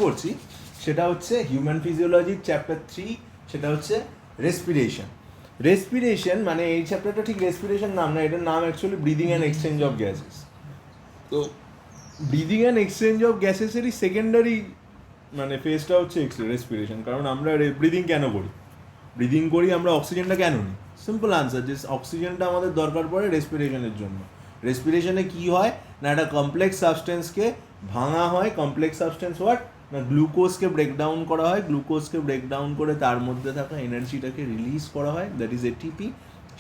করছি সেটা হচ্ছে হিউম্যান ফিজিওলজির চ্যাপ্টার 3, সেটা হচ্ছে রেসপিরেশন। রেসপিরেশন মানে এই চ্যাপ্টারটা ঠিক রেসপিরেশন নাম না, এটার নাম actually breathing and exchange of gases. তো ব্রিদিং অ্যান্ড এক্সচেঞ্জ অফ গ্যাসেসেরই সেকেন্ডারি মানে ফেজটা হচ্ছে রেসপিরেশন। কারণ আমরা ব্রিদিং কেন করি? ব্রিদিং করি আমরা অক্সিজেনটা কেন নিই? সিম্পল আনসার, যে অক্সিজেনটা আমাদের দরকার পড়ে রেসপিরেশনের জন্য। রেসপিরেশনে কি হয় না, একটা কমপ্লেক্স সাবস্টেন্সকে ভাঙা হয়। কমপ্লেক্স সাবস্টেন্স হোয়াট না, গ্লুকোজকে ব্রেকডাউন করা হয়। গ্লুকোজকে ব্রেকডাউন করে তার মধ্যে থাকা এনার্জিটাকে রিলিজ করা হয়, দ্যাট ইজ এটিপি।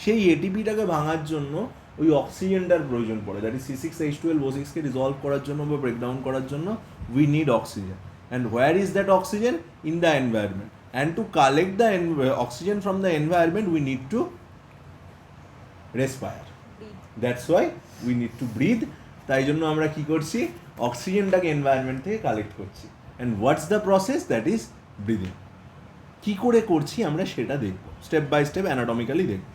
সেই এটিপিটাকে ভাঙার জন্য ওই অক্সিজেনটার প্রয়োজন পড়ে, দ্যাট ইজ C6H12O6কে রিজলভ করার জন্য বা ব্রেকডাউন করার জন্য we need oxygen. And where is that oxygen? In the environment. And to collect the oxygen from the environment, we need to respire. That's why we need to breathe. তাই জন্য আমরা কি করছি? অক্সিজেনটাকে এনভায়রনমেন্ট থেকে collect করছি। And what's the process? That is breathing. কী করে করছি আমরা সেটা দেখব, স্টেপ বাই স্টেপ অ্যানাটমিক্যালি দেখব।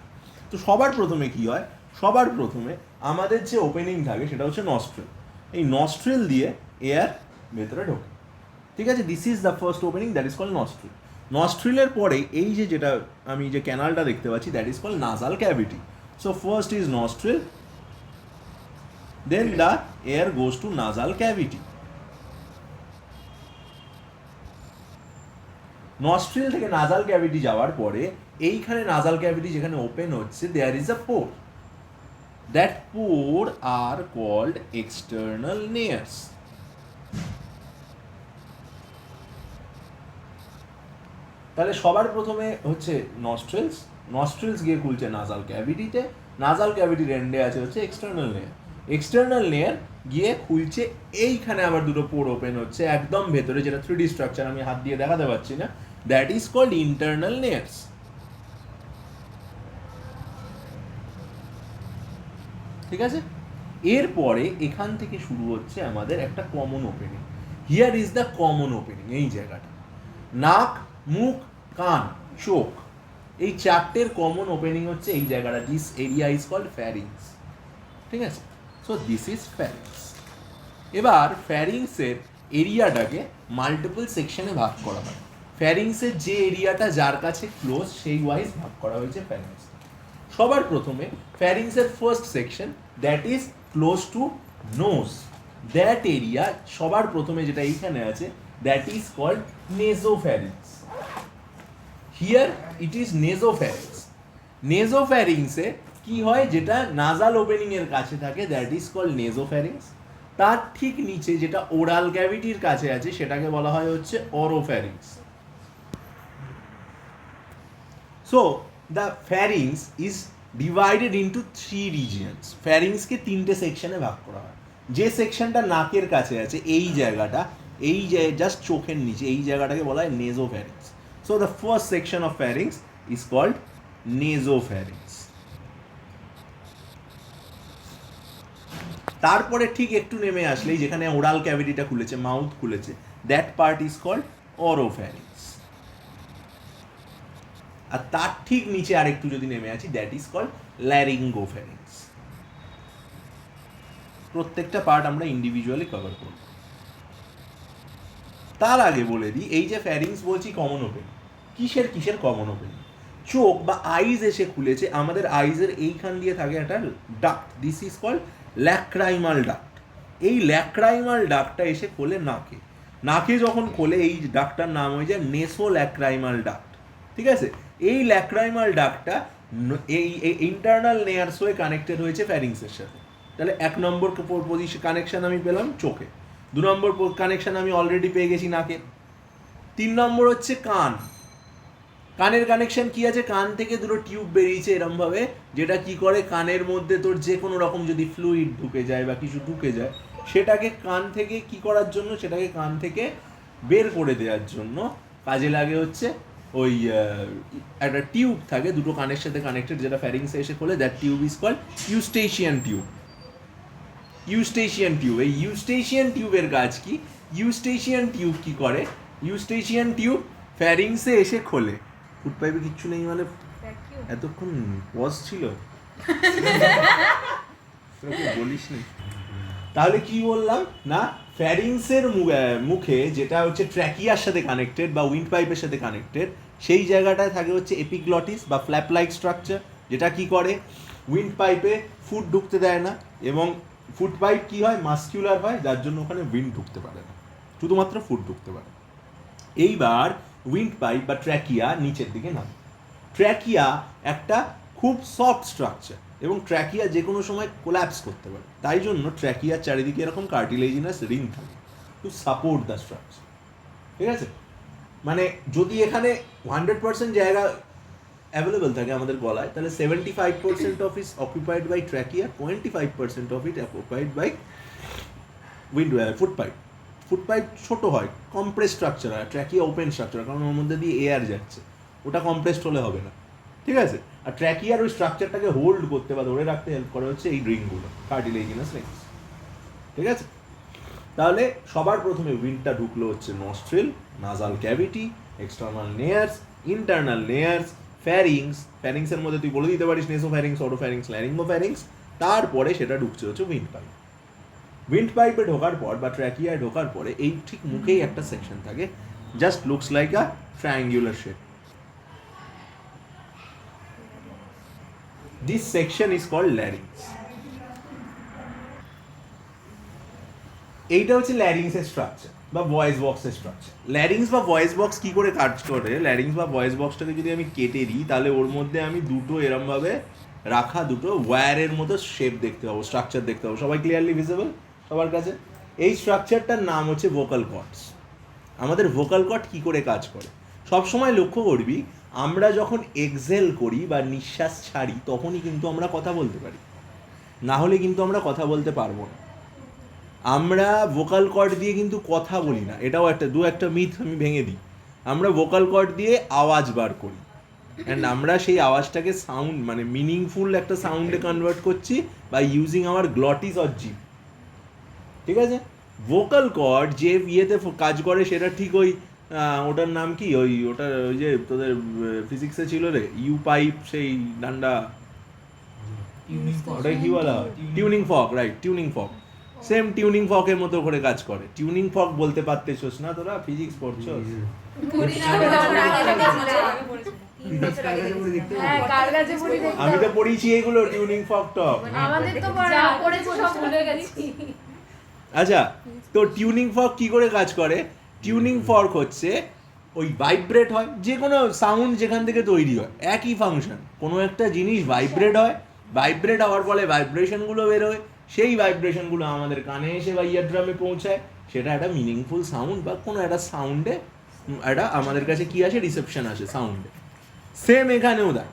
তো সবার প্রথমে কি হয়? সবার প্রথমে আমাদের যে ওপেনিং থাকে সেটা হচ্ছে নস্ট্রিল। এই নস্ট্রিল দিয়ে এয়ার ভেতরে ঢোকে, ঠিক আছে? This is the first opening, that is called nostril. নস্ট্রিলের পরে এই যে যেটা আমি যে ক্যানালটা দেখতে পাচ্ছি, that is called nasal cavity. So first is nostril, then the air goes to nasal cavity. Nostril থেকে নাসাল ক্যাভিটি যাওয়ার পরে এইখানে নাসাল ক্যাভিটি যেখানে ওপেন হচ্ছে, there is a pore. That pore are called external nares. তাহলে সবার প্রথমে হচ্ছে নস্ট্রিলস, নস্ট্রিলস গিয়ে খুলছে নাসাল ক্যাভিটিতে, নাসাল ক্যাভিটির এন্ডে আছে হচ্ছে এক্সটার্নাল লেয়ার। এক্সটার্নাল লেয়ার গিয়ে খুলছে এইখানে আবার দুটো পোর ওপেন হচ্ছে একদম ভেতরে, যেটা 3D স্ট্রাকচার আমি হাত দিয়ে দেখাতে পারছি না, that is called internal layers. ঠিক আছে? এরপরে এখান থেকে শুরু হচ্ছে আমাদের একটা common opening. Here is the common opening. এই জায়গাটা নাক, মুখ, কান, চোখ, এই চারটের কমন ওপেনিং হচ্ছে এই জায়গাটা। This area is called pharynx. ঠিক আছে? So this is pharynx. এবার ফ্যারিংসের এরিয়াটাকে মাল্টিপল সেকশনে ভাগ করা হয়। ফ্যারিংসের যে এরিয়াটা যার কাছে ক্লোজ সেই ওয়াইজ ভাগ করা হয়েছে ফ্যারিংস। সবার প্রথমে ফ্যারিংসের first section, that is close to nose. That area সবার প্রথমে যেটা এইখানে আছে, that is called nasopharynx. Here it is nasopharynx. নেজোফ্যারিংসে কি হয়, যেটা নাসাল ওপেনিং এর কাছে থাকে, দ্যাট ইজ কল্ড নেজোফ্যারিংস। তার ঠিক নিচে যেটা ওরাল ক্যাভিটির কাছে আছে সেটাকে বলা হয় হচ্ছে oropharynx. So the pharynx is divided into 3 regions. ফ্যারিংসকে 3টে সেকশনে ভাগ করা হয়। যে সেকশনটা নাকের কাছে আছে, এই জায়গাটা, এই জাস্ট চোখের নিচে এই জায়গাটাকে বলা হয় nasopharynx. So the first section of pharynx is called nasopharynx. তারপরে ঠিক একটু নেমে আসলেই যেখানে ওরাল ক্যাভিটিটা খুলেছে, মাউথ খুলেছে, দ্যাট পার্ট ইজ কল্ড অরোফ্যারিংস। আর তার ঠিক নিচে আরেকটু যদি নেমে আছি, দ্যাট ইজ কল্ড ল্যারিঙ্গোফ্যারিংস। প্রত্যেকটা পার্ট আমরা ইন্ডিভিজুয়ালি কভার করব। তার আগে বলে দিই, এই যে ফ্যারিংস বলছি কমন ওপেনিং, কিসের কিসের কমন ওপেনিং? চোখ বা আইজ এসে খুলেছে, আমাদের আইজের এইখান দিয়ে থাকে একটা duct, this is called lacrimal duct. এই ল্যাক্রাইমাল ডাক্টটা এসে খোলে নাকে। নাকে যখন খোলে এই ডাক্টটার নাম হয়ে যায় নেসোল্যাক্রাইমাল ডাক্ট। ঠিক আছে? এই ল্যাক্রাইমাল ডাক্টটা এই ইন্টারনাল নেয়ার্স হয়ে কানেক্টেড হয়েছে ফ্যারিংসের সাথে। তাহলে 1 নম্বর পজিশন কানেকশন আমি পেলাম চোখে, 2 নম্বর কানেকশন আমি অলরেডি পেয়ে গেছি নাকে, 3 নম্বর হচ্ছে কান। কানের কানেকশন কি আছে? কান থেকে দুটো টিউব বেরিয়েছে এরমভাবে, যেটা কি করে, কানের মধ্যে তোর যে কোনো রকম যদি ফ্লুইড ঢুকে যায় বা কিছু ঢুকে যায়, সেটাকে কান থেকে কি করার জন্য, সেটাকে কান থেকে বের করে দেওয়ার জন্য কাজে লাগে হচ্ছে ওই একটা টিউব থাকে দুটো কানের সাথে কানেক্টেড, যেটা ফ্যারিংসে এসে খোলে, that tube is called eustachian tube. Eustachian tube, এই ইউস্টেশিয়ান টিউবের কাজ কি? ইউস্টেশিয়ান টিউব কি করে? ইউস্টেশিয়ান টিউব ফ্যারিংসে এসে খোলে। ফুড পাইপে কিচ্ছু নেই মানে এতক্ষণ পজ ছিল, বলিস নি। তাহলে কি বললাম না, ফ্যারিংসের মুখে যেটা হচ্ছে ট্র্যাকিয়ার সাথে কানেক্টেড বা উইন্ড পাইপের সাথে কানেক্টেড, সেই জায়গাটায় থাকে হচ্ছে এপিগ্লটিস বা ফ্ল্যাপ লাইক স্ট্রাকচার, যেটা কি করে উইন্ড পাইপে ফুড ঢুকতে দেয় না, এবং ফুড পাইপ কী হয়, মাস্কিউলার হয়, যার জন্য ওখানে উইন্ড ঢুকতে পারে না, শুধুমাত্র ফুড ঢুকতে পারে। এইবার উইন্ড পাইপ বা ট্র্যাকিয়া নিচের দিকে নামে। ট্র্যাকিয়া একটা খুব সফট স্ট্রাকচার এবং ট্র্যাকিয়া যে কোনো সময় কোল্যাপস করতে পারে, তাই জন্য ট্র্যাকিয়ার চারিদিকে এরকম কার্টিলেজিনাস রিং থাকে টু সাপোর্ট দ্য স্ট্রাকচার। ঠিক আছে, মানে যদি এখানে 100% জায়গা অ্যাভেলেবল থাকে আমাদের গলায়, তাহলে 75% of is occupied by trachea, 25% of it occupied by wind food pipe. Food pipe ছোটো হয়, কম্প্রেস স্ট্রাকচার হয়, ট্র্যাকিয়া ওপেন স্ট্রাকচার, কারণ ওর মধ্যে দিয়ে এয়ার যাচ্ছে, ওটা কম্প্রেসড হলে হবে না। ঠিক আছে, আর ট্র্যাকিয়ার ওই স্ট্রাকচারটাকে হোল্ড করতে বা ধরে রাখতে হেল্প করে হচ্ছে এই রিংগুলো, কার্টিলেজিনাস রিংস। ঠিক আছে, তাহলে সবার প্রথমে উইন্ডটা ঢুকলো হচ্ছে nostril, nasal cavity, external nares, internal nares, pharynx. ফ্যারিংসের মধ্যে তুই বলে দিতে পারিস নেসোফ্যারিংস, অটোফ্যারিংস, ল্যারিঙ্গোফ্যারিংস। তারপরে সেটা ঢুকছে হচ্ছে উইন্ড পাইপ। উইন্ড পাইপে ঢোকার পর বা ট্র্যাকিয়ায় ঢোকার পরে এই ঠিক মুখেই একটা সেকশন থাকে, just looks like a triangular shape. This section is called larynx. এইটা হচ্ছে ল্যারিংসের স্ট্রাকচার বা ভয়েস বক্সের স্ট্রাকচার। ল্যারিংস বা ভয়েস বক্স কী করে কাজ করে, ল্যারিংস বা ভয়েস বক্সটাকে যদি আমি কেটে দিই, তাহলে ওর মধ্যে আমি দুটো এরমভাবে রাখা দুটো ওয়্যারের মতো শেপ দেখতে পাবো, স্ট্রাকচার দেখতে পাবো। সবাই ক্লিয়ারলি ভিজিবল সবার কাছে? এই স্ট্রাকচারটার নাম হচ্ছে ভোকাল কর্ডস। আমাদের ভোকাল কর্ড কী করে কাজ করে, সবসময় লক্ষ্য করবি, আমরা যখন এক্সহেল করি বা নিঃশ্বাস ছাড়ি তখনই কিন্তু আমরা কথা বলতে পারি, না হলে কিন্তু আমরা কথা বলতে পারবো না। আমরা ভোকাল কর্ড দিয়ে কিন্তু কথা বলি না, এটাও একটা মিথ আমি ভেঙে দিই। আমরা ভোকাল কর্ড দিয়ে আওয়াজ বার করি, অ্যান্ড আমরা সেই আওয়াজটাকে সাউন্ড মানে মিনিংফুল একটা সাউন্ডে কনভার্ট করছি by using our glottis or জিভ। ঠিক আছে, ভোকাল কর্ড যে ইয়েতে কাজ করে সেটা ঠিক ওই ওটার নাম কি, ওটার ওই যে তোদের ফিজিক্সে ছিল রে, ইউ পাইপ, সেই ডান্ডা, ওটাই কি বলা হয়, tuning fork, right, tuning fork. Same tuning ফকের মতো করে কাজ করে। টিউনিং ফক বলতে পারতেছোস না তোরা, ফিজিক্স পড়ছো? আমি তো পড়িয়েছি এগুলো, টিউনিং ফক টক। আচ্ছা, তো টিউনিং ফক কি করে কাজ করে? টিউনিং ফর্ক হচ্ছে ওই ভাইব্রেট হয়, যে কোনো সাউন্ড যেখান থেকে তৈরি হয়, একই ফাংশন। কোনো একটা জিনিস ভাইব্রেট হয়, ভাইব্রেট হওয়ার ফলে ভাইব্রেশনগুলো বেরোয়, সেই ভাইব্রেশনগুলো আমাদের কানে এসে বা ইয়ারড্রামে পৌঁছায়, সেটা একটা মিনিংফুল সাউন্ড বা কোনো একটা সাউন্ডে একটা আমাদের কাছে কি আসে, রিসেপশন আসে সাউন্ডে। সেম এখানেও দেয়,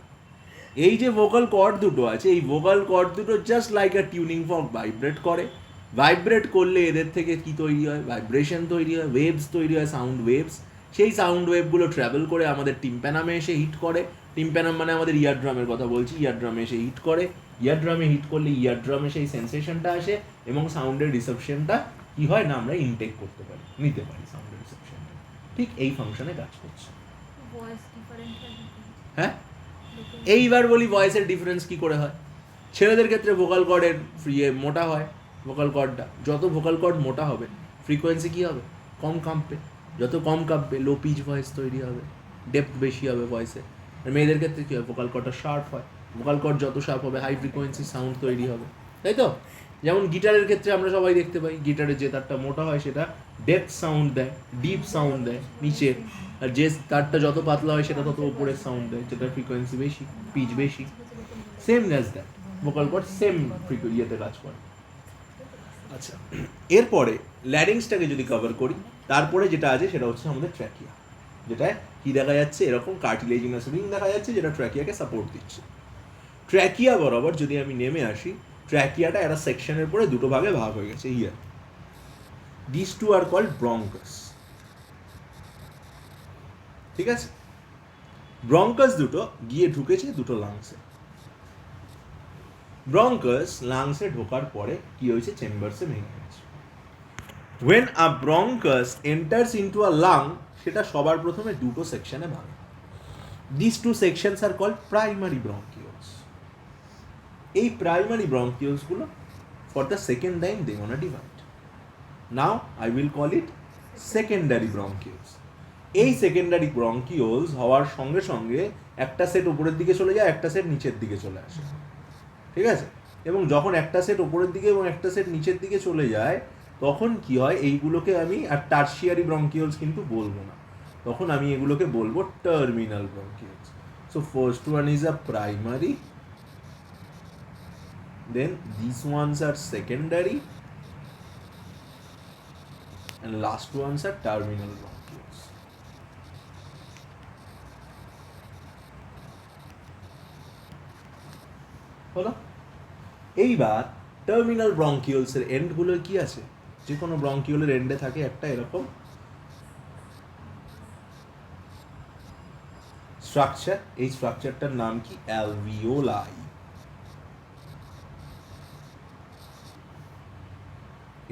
এই যে ভোকাল কর্ড দুটো আছে, এই ভোকাল কর্ড দুটো জাস্ট লাইক আ টিউনিং ফর্ক ভাইব্রেট করে। ভাইব্রেট করলে এদের থেকে কি তৈরি হয়, ভাইব্রেশন তৈরি হয়, ওয়েভস তৈরি হয়, সাউন্ড ওয়েভস। সেই সাউন্ড ওয়েভগুলো ট্রাভেল করে আমাদের টিম্প্যানামে এসে হিট করে। টিম্প্যানাম মানে আমাদের ইয়ারড্রামের কথা বলছি, ইয়ারড্রামে এসে হিট করে। ইয়ারড্রামে হিট করলে ইয়ারড্রামে সেই সেন্সেশনটা আসে এবং সাউন্ডের রিসেপশনটা কি হয় না, আমরা ইনটেক করতে পারি, নিতে পারি সাউন্ডের রিসেপশনটা। ঠিক এই ফাংশনে কাজ করছে। হ্যাঁ, এইবার বলি ভয়েসের ডিফারেন্স কি করে হয়। ছেলেদের ক্ষেত্রে ভোকাল কর্ডের মোটা হয়, ভোকাল কর্ডটা যত ভোকাল কর্ড মোটা হবে ফ্রিকোয়েন্সি কী হবে, কম কাঁপবে। যত কম কাঁপবে লো পিচ ভয়েস তৈরি হবে, ডেপথ বেশি হবে ভয়েসে। আর মেয়েদের ক্ষেত্রে কী হয়, ভোকাল কর্ডটা শার্প হয়, ভোকাল কর্ড যত শার্প হবে হাই ফ্রিকোয়েন্সি সাউন্ড তৈরি হবে, তাই তো? যেমন গিটারের ক্ষেত্রে আমরা সবাই দেখতে পাই, গিটারের যে তারটা মোটা হয় সেটা ডেপথ সাউন্ড দেয়, ডিপ সাউন্ড দেয় নিচে, আর যে তারটা যত পাতলা হয় সেটা তত উপরের সাউন্ড দেয়, যেটার ফ্রিকোয়েন্সি বেশি, পিচ বেশি। Same as that vocal cord same ইয়েতে কাজ করে। আচ্ছা, এরপরে ল্যারিংসটাকে যদি কভার করি, তারপরে যেটা আছে সেটা হচ্ছে আমাদের ট্র্যাকিয়া, যেটা কি দেখা যাচ্ছে, এরকম কার্টিলেজিনাস রিং দেখা যাচ্ছে যেটা ট্র্যাকিয়াকে সাপোর্ট দিচ্ছে। ট্র্যাকিয়া বরাবর যদি আমি নেমে আসি, ট্র্যাকিয়াটা একটা সেকশনের পরে দুটো ভাগে ভাগ হয়ে গেছে here. This two are called bronchus. ঠিক আছে, ব্রঙ্কাস দুটো গিয়ে ঢুকেছে দুটো লাংসে। ব্রঙ্কাস লাংসে ঢোকার পরে কি হয়েছে, চেম্বারসে ভেঙে গেছে। when a bronchus enters into a lung, সেটা সবার প্রথমে দুটো সেকশনে ভাঙে। these two sections are called primary bronchioles. এই প্রাইমারি ব্রঙ্কিওলস গুলো for the second time they gonna divide. Now I will call it secondary bronchioles. এই সেকেন্ডারি ব্রঙ্কিওলস হওয়ার সঙ্গে সঙ্গে একটা সেট উপরের দিকে চলে যায়, একটা সেট নিচের দিকে চলে আসে, ঠিক আছে? এবং যখন একটা সেট উপরের দিকে এবং একটা সেট নিচের দিকে চলে যায় তখন কি হয়, এইগুলোকে আমি আর টার্সিয়ারি ব্রঙ্কিওলস কিন্তু বলবো না, তখন আমি এগুলোকে বলবো terminal bronchioles. So first one is a primary, then these ones are secondary, and last ones are terminal bronchioles. হলো? এইবার টার্মিনাল ব্রঙ্কিওলস এর এন্ড গুলো কি আছে? যে কোনো ব্রঙ্কিওলের এন্ডে থাকে একটা এরকম স্ট্রাকচার, এই স্ট্রাকচারটার নাম কি? অ্যালভিওলাই।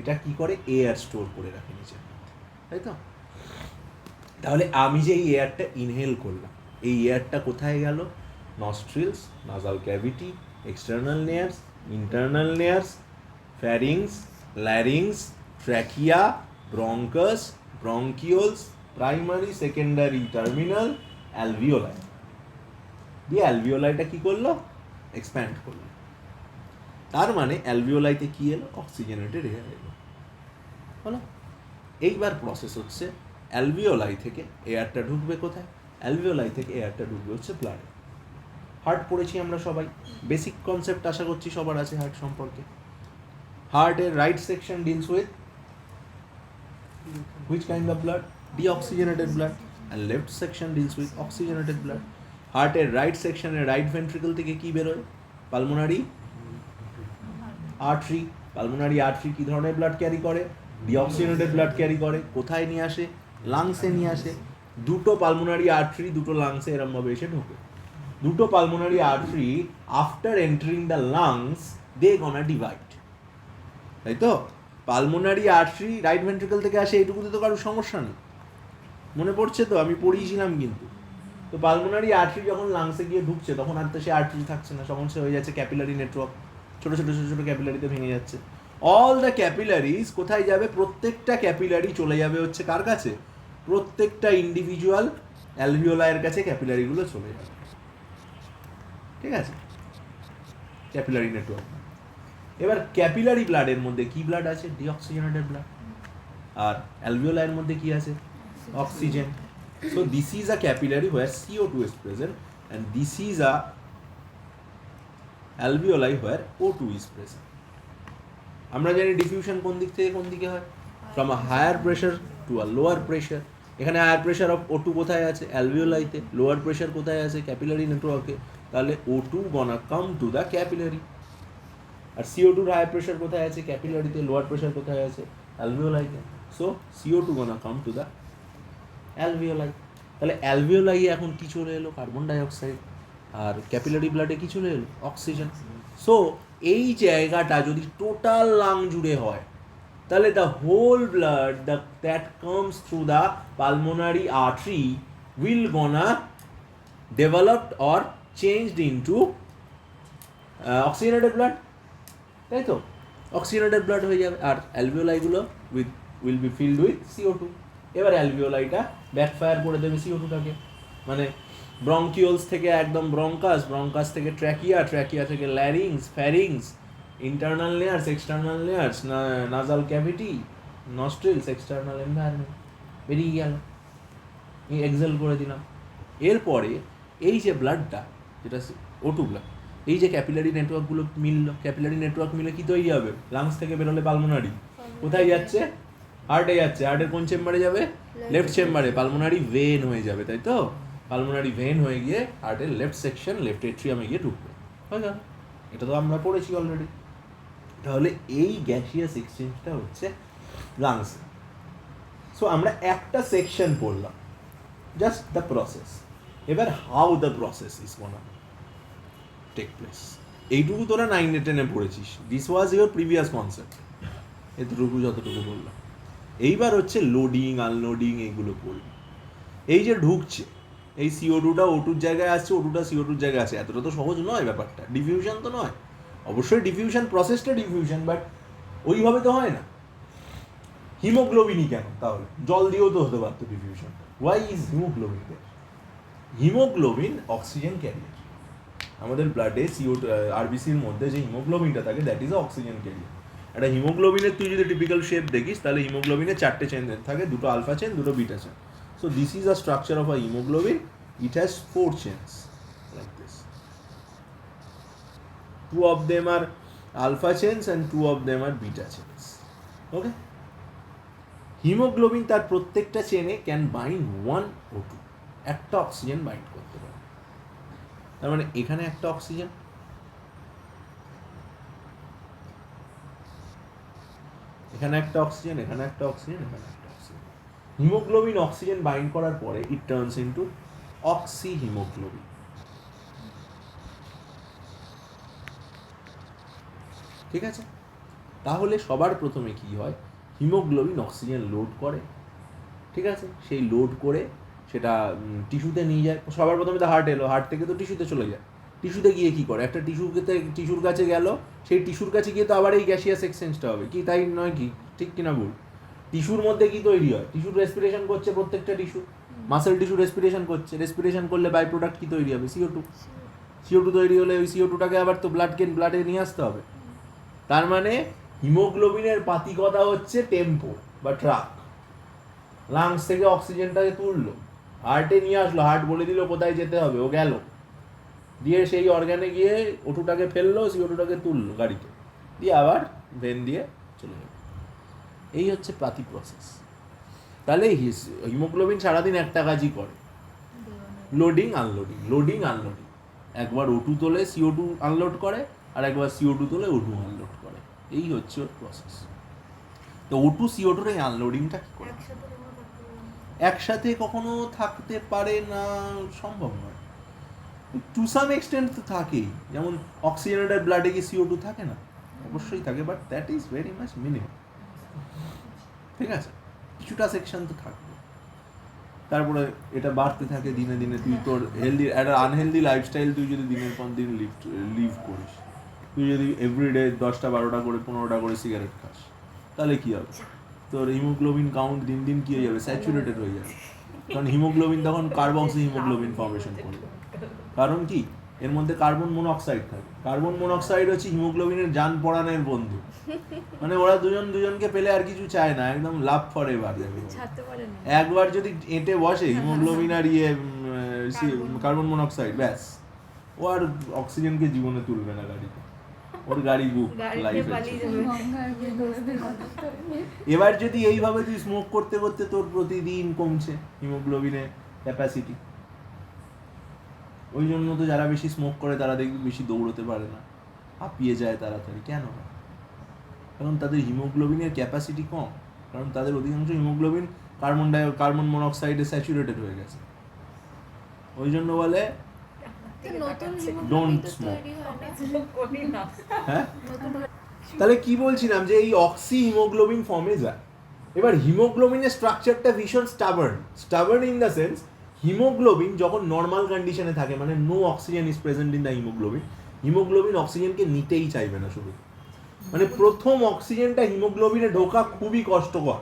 এটা কি করে? এয়ার স্টোর করে রাখে নিচের মধ্যে, তাই তো? তাহলে আমি যে এই এয়ারটা ইনহেল করলাম, এই এয়ারটা কোথায় গেল? Nostrils, nasal cavity, external nares, internal nares, pharynx, larynx, trachea, bronchus, bronchioles, primary, secondary, terminal, alveoli. দিয়ে অ্যালভিওলাইটা কি করলো? এক্সপ্যান্ড করলো। তার মানে অ্যালভিওলাইতে কি এলো? অক্সিজেনেটেড এয়ার এলো। হলো? এইবার প্রসেস হচ্ছে অ্যালভিওলাই থেকে এয়ারটা ঢুকবে কোথায়? অ্যালভিওলাই থেকে এয়ারটা ঢুকবে হচ্ছে ব্লাডে। হার্ট পড়েছি আমরা সবাই, বেসিক কনসেপ্ট আশা করছি সবার আছে হার্ট সম্পর্কে। হার্টের right section deals with which kind of blood? Deoxygenated blood. And left section deals with oxygenated blood. হার্টের রাইট সেকশনে রাইট ভেন্ট্রিকল থেকে কি বেরোয়? Pulmonary artery. পালমোনারি আর্টারি কি ধরনের ব্লাড ক্যারি করে? ডিঅক্সিজেনেটেড ব্লাড ক্যারি করে। কোথায় নিয়ে আসে? লাংসে নিয়ে আসে। দুটো পালমোনারি আর্টারি দুটো লাংসে এরমভাবে এসে ঢোকে। দুটো pulmonary artery after entering the lungs they gonna divide, তাই তো? পালমোনারি আর্টারি রাইট ভেন্ট্রিকল থেকে আসে, এইটুকুতে তো কারোর সমস্যা নেই, মনে পড়ছে তো? আমি পড়িয়েছিলাম কিন্তু। তো পালমোনারি আর্টারি যখন লাংসে গিয়ে ঢুকছে তখন আর তো সে আর্টারি থাকছে না, তখন সে হয়ে যাচ্ছে ক্যাপিলারি নেটওয়ার্ক, ছোটো ছোটো ছোটো ছোটো ক্যাপিলারিতে ভেঙে যাচ্ছে। অল দ্য ক্যাপিলারিজ কোথায় যাবে? প্রত্যেকটা ক্যাপিলারি চলে যাবে হচ্ছে কার কাছে? প্রত্যেকটা ইন্ডিভিজুয়াল অ্যালভিওলাইয়ের কাছে ক্যাপিলারিগুলো চলে যাবে, ঠিক আছে? Capillary network. এবার ক্যাপিলারি ব্লাডের মধ্যে কি ব্লাড আছে? Deoxygenated blood. আর অ্যালভিওলাইয়ের মধ্যে কি আছে? Oxygen. So this is a capillary where CO2 is present and this is a alveoli where O2 is present. আমরা জানি ডিফিউশন কোন দিক থেকে কোন দিকে হয়? From a higher pressure to a lower pressure. এখানে হায়ার প্রেশার অফ O2 কোথায় আছে? অ্যালভিওলাইতে। লোয়ার প্রেশার কোথায় আছে? ক্যাপিলারি নেটওয়ার্কে। তাহলে O2 gonna come to the capillary. আর CO2 হায়ার প্রেশার কোথায় আছে? ক্যাপিলারিতে। লোয়ার প্রেশার কোথায় আছে? অ্যালভিওলাইতে। So CO2 gonna come to the alveoli. তাহলে অ্যালভিওলাই এখন কি চলে এলো? Carbon dioxide. আর ক্যাপিলারি ব্লাডে কি চলে এলো? অক্সিজেন। সো এই জায়গাটা যদি টোটাল লাং জুড়ে হয় তাহলে the whole blood that comes through the pulmonary artery will gonna developed or changed into oxygenated blood, তাই তো? অক্সিজেনেটেড ব্লাড হয়ে যাবে। আর অ্যালভিওলাইগুলো will be filled with CO2। এবার অ্যালভিওলাইটা ব্যাকফায়ার করে দেবে CO2টাকে, মানে ব্রঙ্কিওলস থেকে একদম ব্রঙ্কাস, ব্রঙ্কাস থেকে ট্র্যাকিয়া, ট্র্যাকিয়া থেকে larynx, pharynx, internal layers, external layers, nasal cavity, nostrils, external environment, বেরিয়ে গেল, এক্সেল করে দিলাম। এরপরে এই যে ব্লাডটা, যেটা O2 ব্লাড, এই যে ক্যাপিলারি নেটওয়ার্কগুলো মিলল, ক্যাপিলারি নেটওয়ার্ক মিলে কি তৈরি হবে? লাংস থেকে বেরোলে পালমোনারি কোথায় যাচ্ছে? হার্টে যাচ্ছে। হার্টের কোন চেম্বারে যাবে? লেফট চেম্বারে। পালমোনারি ভেন হয়ে যাবে, তাই তো? পালমোনারি ভেন হয়ে গিয়ে হার্টের লেফট সেকশন, লেফট এট্রিয়ামে গিয়ে ঢুকবে, হয়ে গেল। এটা তো আমরা পড়েছি অলরেডি। তাহলে এই গ্যাসিয়াস এক্সচেঞ্জটা হচ্ছে লাংসে। সো আমরা একটা সেকশন পড়লাম, জাস্ট দ্য প্রসেস। এবার how the process is gonna take place, এইটুকু তোরা 9 10 পড়েছিস। This was your previous concept, এতটুকু যতটুকু বললাম। এইবার হচ্ছে লোডিং আনলোডিং, এইগুলো পড়বি। এই যে ঢুকছে, এই CO2টা O2-র জায়গায় আসছে, O2টা CO2-র জায়গায় আছে, এতটা তো সহজ নয় ব্যাপারটা। ডিফিউশন তো নয়, অবশ্যই ডিফিউশন প্রসেসটা ডিফিউশন, বাট ওইভাবে তো হয় না। হিমোগ্লোবিনই কেন তাহলে? জল দিয়েও তো হতে পারতো diffusion. Why is haemoglobin there? Haemoglobin oxygen carrier. আমাদের ব্লাডে আরবিসির মধ্যে যে হিমোগ্লোবিনটা থাকে দ্যাট ইজ অক্সিজেন ক্যারিয়ার। একটা হিমোগ্লোবিনের তুই যদি টিপিক্যাল শেপ দেখিস তাহলে হিমোগ্লোবিনের 4টে চেন থাকে, 2টো আলফা চেন, 2টো beta chain. So this is a structure of a haemoglobin. It has 4 chains like this. 2 of them are alpha chains and 2 of them are beta chains. Okay? Haemoglobin তার প্রত্যেকটা চেনে can bind 1 O2, একটা oxygen bind করতে পারে। তার মানে এখানে একটা অক্সিজেন, এখানে একটা অক্সিজেন, এখানে একটা অক্সিজেন, এখানে একটা অক্সিজেন। হিমোগ্লোবিন অক্সিজেন বাইন্ড করার পরে it turns into oxy haemoglobin. ঠিক আছে? তাহলে সবার প্রথমে কি হয়, হিমোগ্লোবিন অক্সিজেন লোড করে। ঠিক আছে? সেই লোড করে সেটা টিস্যুতে নিয়ে যায়। সবার প্রথমে তো হার্ট এলো, হার্ট থেকে তো টিস্যুতে চলে যায়। টিস্যুতে গিয়ে কি করে, একটা টিস্যুর কাছে গেল, সেই টিস্যুর কাছে গিয়ে তো আবার এই গ্যাসিয়াস এক্সচেঞ্জটা হবে, কি তাই নয় কি? ঠিক কিনা ভুল? টিস্যুর মধ্যে কি তৈরি হয়? টিস্যুর রেসপিরেশন করছে প্রত্যেকটা টিস্যু, মাসেল টিস্যু রেসপিরেশন করছে, রেসপিরেশন করলে বাই প্রোডাক্ট কি তৈরি হবে? CO2। CO2 তৈরি হলে ওই CO2টাকে আবার তো ব্লাডে নিয়ে আসতে হবে। তার মানে হিমোগ্লোবিনের পাতিকতা হচ্ছে টেম্পো বা ট্রাক। লাংস থেকে অক্সিজেনটাকে তুললো, হার্টে নিয়ে আসলো, হার্ট বলে দিল কোথায় যেতে হবে, ও গেল, দিয়ে সেই অর্গানে গিয়ে O2টাকে ফেললো, CO2টাকে তুললো গাড়িতে, দিয়ে আবার ভেন দিয়ে চলে গেল। এই হচ্ছে পাতি প্রসেস। তাহলে হিমোগ্লোবিন সারাদিন একটা কাজই করে, লোডিং আনলোডিং, লোডিং আনলোডিং। একবার O2 তোলে, CO2 আনলোড করে, আর একবার CO2 তোলে, O2 আনলোড করে। এই হচ্ছে ওর প্রসেস। তো O2 CO2 এই আনলোডিংটা কি করে? একসাথে কখনো থাকতে পারে না, সম্ভব নয়। টু সাম এক্সটেন্ট তো থাকেই, যেমন অক্সিজেনেটেড ব্লাডে কি CO2 থাকে না? অবশ্যই থাকে, but that is very much minimum. ঠিক আছে? কিছুটা সেকশন তো থাকবে। তারপরে এটা বাড়তে থাকে দিনে দিনে। তুই তোর হেলদি, একটা আনহেলদি লাইফস্টাইল তুই যদি দিনের পর দিন লিভ করিস, তুই যদি এভরিডে 10টা 12টা করে 15টা করে সিগারেট খাস, তাহলে কি হবে? তোর হিমোগ্লোবিন কাউন্ট দিন দিন কি হয়ে যাবে? স্যাচুরেটেড হয়ে যাবে। কারণ হিমোগ্লোবিন তখন কার্বক্সি হিমোগ্লোবিন ফর্মেশন করবে। কারণ কি? এর মধ্যে কার্বন মনোক্সাইড থাকে। কার্বন মনোক্সাইড হচ্ছে হিমোগ্লোবিনের জান পড়ানোর বন্ধু। মানে ওরা দুজনকে পেলে আর কিছু চায় না, একদম লাভ ফর এভার। একবার যদি এঁটে বসে হিমোগ্লোবিন আর কার্বন মনোক্সাইড, ব্যাস, ও আর অক্সিজেনকে জীবনে তুলবে না গাড়িতে, ওর গাড়ি বুক লাইফে। এবার যদি এইভাবে তুই স্মোক করতে করতে তোর প্রতিদিন কমছে হিমোগ্লোবিনের ক্যাপাসিটি, ওই জন্য তো যারা বেশি স্মোক করে তারা দেখবি বেশি দৌড়তে পারে না, হাঁপিয়ে যায় তাড়াতাড়ি। কেন? কারণ তাদের হিমোগ্লোবিনের ক্যাপাসিটি কম, কারণ তাদের অধিকাংশ হিমোগ্লোবিন কার্বন মনোক্সাইডে স্যাচুরেটেড হয়ে গেছে। ওই জন্য বলে ডোন্ট স্মোক। হ্যাঁ, তাহলে কি বলছিলাম যে এই অক্সি হিমোগ্লোবিন ফর্মে যায়। এবার হিমোগ্লোবিনের স্ট্রাকচারটা ভীষণ stubborn in the sense, haemoglobin যখন নর্মাল কন্ডিশনে থাকে, মানে no oxygen is present in the haemoglobin অক্সিজেনকে নিতেই চাইবে না শুরু। মানে প্রথম অক্সিজেনটা হিমোগ্লোবিনে ঢোকা খুবই কষ্টকর।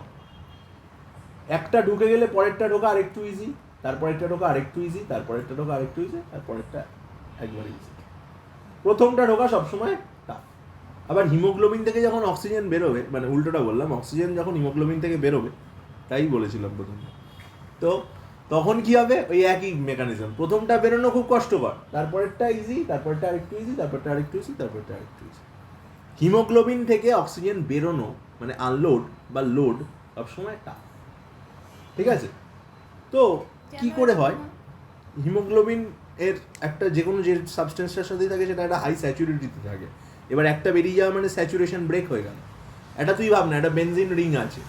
একটা ঢুকে গেলে পরেরটা ঢোকা আরেকটু ইজি, তারপরেরটা ঢোকা আরেকটু ইজি, তারপরেরটা ঢোকা আরেকটু ইজি, তারপরেরটা একবার ইজি। প্রথমটা ঢোকা সবসময় টাফ। আবার হিমোগ্লোবিন থেকে যখন অক্সিজেন বেরোবে, মানে উল্টোটা বললাম, অক্সিজেন যখন হিমোগ্লোবিন থেকে বেরোবে, তাই বলেছিলাম প্রথমে, তো তখন কি হবে? ওই একই মেকানিজম, প্রথমটা বেরোনো খুব কষ্টকর, তারপরেরটা ইজি, তারপরেরটা আরেকটু ইজি, তারপরটা আরেকটু ইজি, তারপরটা আরেকটু ইজি। হিমোগ্লোবিন থেকে অক্সিজেন বেরোনো মানে আনলোড বা লোড সবসময় টাফ। ঠিক আছে? তো কি করে হয়? হিমোগ্লোবিন এর একটা যে কোনো যে সাবস্টেন্সটার সাথেই থাকে সেটা একটা হাই স্যাচুরেটিতে থাকে। এবার একটা বেরিয়ে যাওয়া মানে স্যাচুরেশন ব্রেক হয়ে গেল। এটা তুই ভাব না, একটা বেনজিন রিং আছে,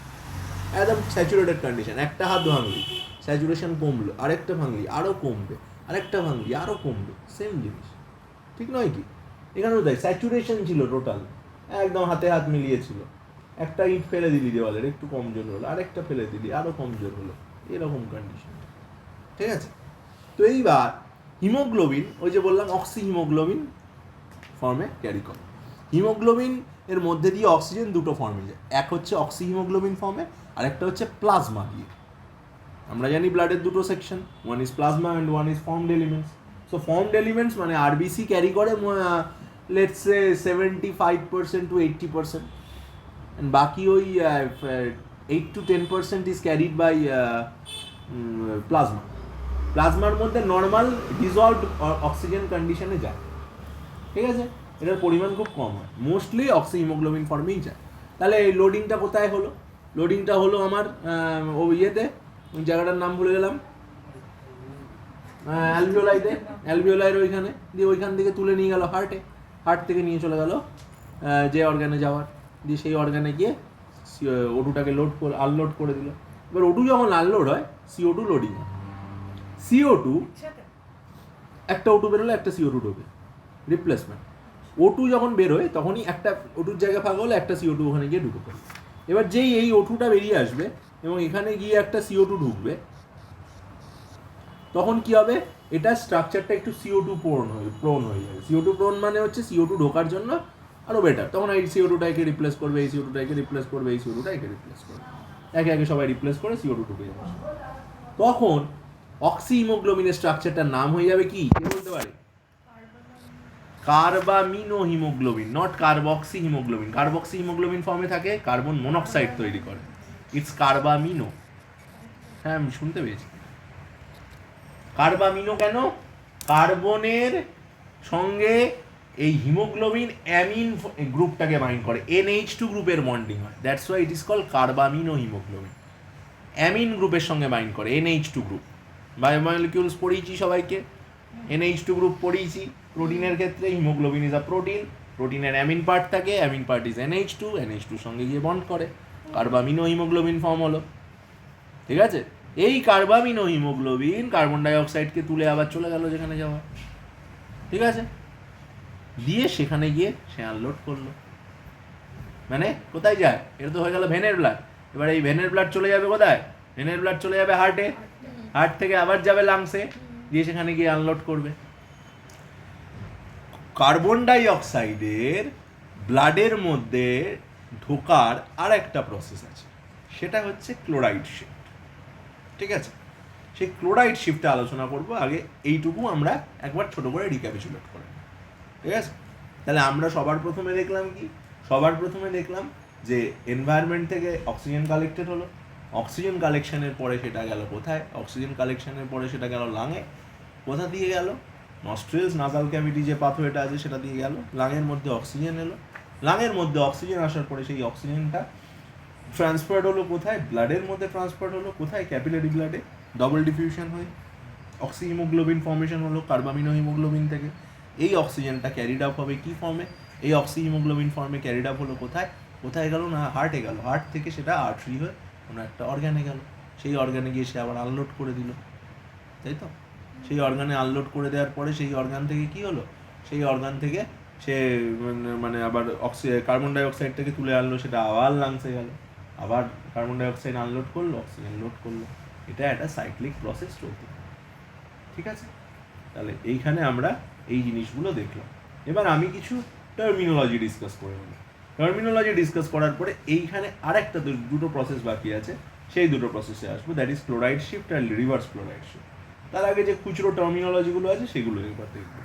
একদম স্যাচুরেটেড কন্ডিশন, একটা হাত ভাঙলি স্যাচুরেশন কমলো, আরেকটা ভাঙলি আরও কমবে, আরেকটা ভাঙলি আরও কমবে, সেম জিনিস। ঠিক নয় কি? এখানেও তাই, স্যাচুরেশন ছিল টোটাল, একদম হাতে হাত মিলিয়েছিল। একটা ইট ফেলে দিলি দেওয়ালের, একটু কমজোর হলো, আরেকটা ফেলে দিলি আরও কমজোর হলো, এরকম কন্ডিশন। ঠিক আছে? তো এইবার হিমোগ্লোবিন, ওই যে বললাম অক্সি হিমোগ্লোবিন ফর্মে ক্যারি করে। হিমোগ্লোবিন এর মধ্যে দিয়ে অক্সিজেন দুটো ফর্মে যায়, এক হচ্ছে অক্সি হিমোগ্লোবিন ফর্মে আর একটা হচ্ছে প্লাজমা দিয়ে। আমরা জানি ব্লাডের দুটো section, one is plasma and one is formed elements. So formed elements মানে আরবিসি ক্যারি করে লেটস সে 75% to 80%, and বাকি ওই 8 to 10% is carried by plasma. প্লাজমার মধ্যে নর্মাল ডিজলভড অক্সিজেন কন্ডিশনে যায়, ঠিক আছে, এটার পরিমাণ খুব কম হয়, মোস্টলি অক্সি হিমোগ্লোবিন ফর্মেই যায়। তাহলে এই লোডিংটা কোথায় হলো? লোডিংটা হলো আমার ইয়েতে, ওই জায়গাটার নাম ভুলে গেলাম, অ্যালভিওলাইতে, অ্যালভিওলাইয়ের ওইখানে, দিয়ে ওইখান থেকে তুলে নিয়ে গেল হার্টে, হার্ট থেকে নিয়ে চলে গেল যে অর্গানে যাওয়ার, দিয়ে সেই অর্গানে গিয়ে O2টাকে আনলোড করে দিল। এবার O2 যখন আনলোড হয় CO2 লোডিং হয়, CO2 একটা O2 বেরোলো, একটা CO2 ঢোকে, রিপ্লেসমেন্ট। O2 যখন বেরোয় তখনই একটা O2 জায়গা ফাঁকা হলে একটা CO2 ওখানে গিয়ে ঢুকে পড়ে। এবার যেই এই O2টা বেরিয়ে আসবে এবং এখানে গিয়ে একটা CO2 ঢুকবে, তখন কি হবে, এটা স্ট্রাকচারটা একটু CO2 প্রোন হয়ে যাবে। CO2 প্রোন মানে হচ্ছে CO2 ঢোকার জন্য আরও বেটার। তখন এই CO2টাকে রিপ্লেস করবে, এই CO2টাকে রিপ্লেস করবে, এই CO2টাকে রিপ্লেস করবে, একে একে সবাই রিপ্লেস করে CO2 ঢুকে যাবে। তখন অক্সি হিমোগ্লোবিনের স্ট্রাকচারটার নাম হয়ে যাবে কি, কে বলতে পারে? Carbamino haemoglobin, not carboxy haemoglobin. Carboxy haemoglobin ফর্মে থাকে, কার্বন মনোক্সাইড তৈরি করে, ইটস কার্বামিনো। হ্যাঁ, আমি শুনতে পেয়েছি। কার্বামিনো কেন? কার্বনের সঙ্গে এই হিমোগ্লোবিন অ্যামিন গ্রুপটাকে বাইন্ড করে, NH2 গ্রুপের বন্ডিং হয়, that's why it is called carbamino haemoglobin. Amine গ্রুপের সঙ্গে বাইন্ড করে, NH2 গ্রুপ। বায়োমলিকিউলস পড়িয়েছি সবাইকে, NH2 গ্রুপ পড়িয়েছি। প্রোটিনের ক্ষেত্রে হিমোগ্লোবিন ইজ আ প্রোটিন, প্রোটিনের অ্যামিন পার্ট থাকে, amine part is NH2, NH2 সঙ্গে গিয়ে বন্ড করে, কার্বামিনো হিমোগ্লোবিন ফর্ম হলো, ঠিক আছে। এই কার্বামিনো হিমোগ্লোবিন কার্বন ডাইঅক্সাইডকে তুলে আবার চলে গেল যেখানে যাওয়া, ঠিক আছে, দিয়ে সেখানে গিয়ে সে আনলোড করলো। মানে কোথায় যায়? এটা তো হয়ে গেল ভেনের ব্লাড। এবার এই ভেনের ব্লাড চলে যাবে কোথায়? ভেনের ব্লাড চলে যাবে হার্টে, হার্ট থেকে আবার যাবে লাংসে, দিয়ে সেখানে গিয়ে আনলোড করবে। কার্বন ডাই অক্সাইডের ব্লাডের মধ্যে ঢোকার আর একটা প্রসেস আছে, সেটা হচ্ছে ক্লোরাইড শিফট, ঠিক আছে। সেই ক্লোরাইড শিফটে আলোচনা করব, আগে এইটুকু আমরা একবার ছোট করে রিক্যাপিচুলেট করে, ঠিক আছে। তাহলে আমরা সবার প্রথমে দেখলাম কি? সবার প্রথমে দেখলাম যে এনভায়রনমেন্ট থেকে অক্সিজেন কালেক্টেড হলো, অক্সিজেন কালেকশনের পরে সেটা গেল কোথায়? অক্সিজেন কালেকশনের পরে সেটা গেল লাঙে। কোথা দিয়ে গেল? নস্ট্রিলস, নাসাল ক্যাভিটি যে পাথওয়েটা আছে সেটা দিয়ে গেল, লাঙের মধ্যে অক্সিজেন এলো, লাঙের মধ্যে অক্সিজেন আসার পরে সেই অক্সিজেনটা ট্রান্সফার্ড হলো কোথায়? ব্লাডের মধ্যে ট্রান্সফার্ড হলো কোথায়? ক্যাপিলারি ব্লাডে ডবল ডিফিউশন হয়ে অক্সি হিমোগ্লোবিন ফর্মেশন হলো কার্বামিনো হিমোগ্লোবিন থেকে। এই অক্সিজেনটা ক্যারিড আপ হবে কি ফর্মে? এই অক্সি হিমোগ্লোবিন ফর্মে ক্যারিড আপ হলো কোথায়? কোথায় গেল না, হার্টে গেল, হার্ট থেকে সেটা আর্টারি হয়ে কোনো একটা অর্গানে গেল, সেই অর্গানে গিয়ে সে আবার আনলোড করে দিল, তাই তো। সেই অর্গানে আনলোড করে দেওয়ার পরে সেই অর্গান থেকে কি হলো? সেই অর্গান থেকে সে মানে আবার কার্বন ডাইঅক্সাইডটাকে তুলে আনলো, সেটা আবার লাংসে গেল, আবার কার্বন ডাইঅক্সাইড আনলোড করলো, অক্সিজেন লোড করলো। এটা একটা সাইক্লিক প্রসেস চলতে, ঠিক আছে। তাহলে এইখানে আমরা এই জিনিসগুলো দেখলাম। এবার আমি কিছু টার্মিনোলজি ডিসকাস করে নেব। টার্মিনোলজি ডিসকাস করার পরে এইখানে আরেকটা দুটো প্রসেস বাকি আছে, সেই দুটো প্রসেসে আসবো, দ্যাট ইজ ক্লোরাইড শিফট আর রিভার্স ক্লোরাইড শিফট। তার আগে যে খুচরো টার্মিনোলজিগুলো আছে সেগুলো একবার দেখবো।